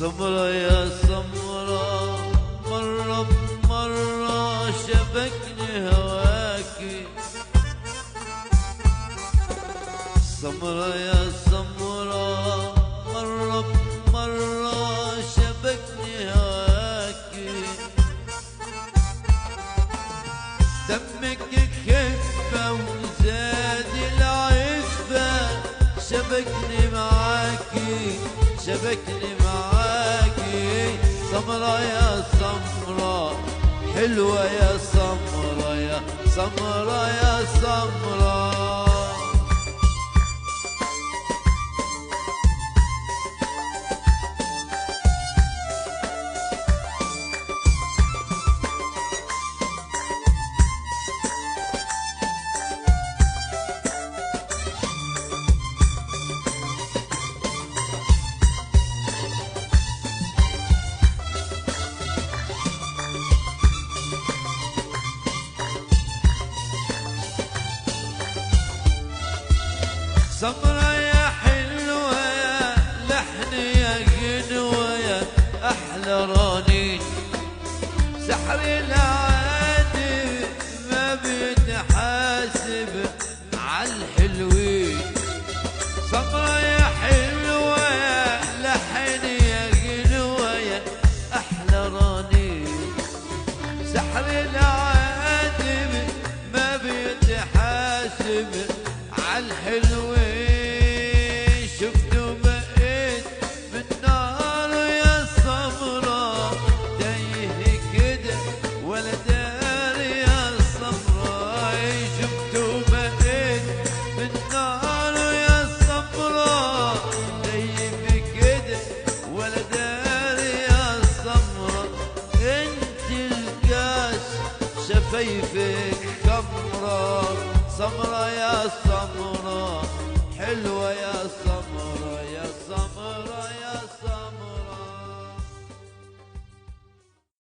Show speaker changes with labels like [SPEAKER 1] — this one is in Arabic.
[SPEAKER 1] سمرة يا سمرة، مرة بمرة شبكني هواكي. سمرة يا سمرة، مرة بمرة شبكني هواكي. دمك خفة وزاد العفة، شبكني معاكي شبكني معاكي. سمرة يا سمرة، حلوة يا سمرة يا سمرة يا سمرة. سمرة يا حلوة يا لحن يا غنوة يا أحلى رنين. سحر العادي ما بيتحاسب عالحلوين. سمرة يا حلوة يا لحن يا غنوة يا أحلى رنين. سحر العادي ما بيتحاسب عالحلوين. شفتوا بقيت بالنار يا سمرة، تايه كده ولا داري يا سمرة. شفتوا بقيت بالنار يا سمرة، تايه كده ولا داري يا سمرة. انت الكاس شفايفك خمرة. سمرة يا سمرة، حلوة يا سمرة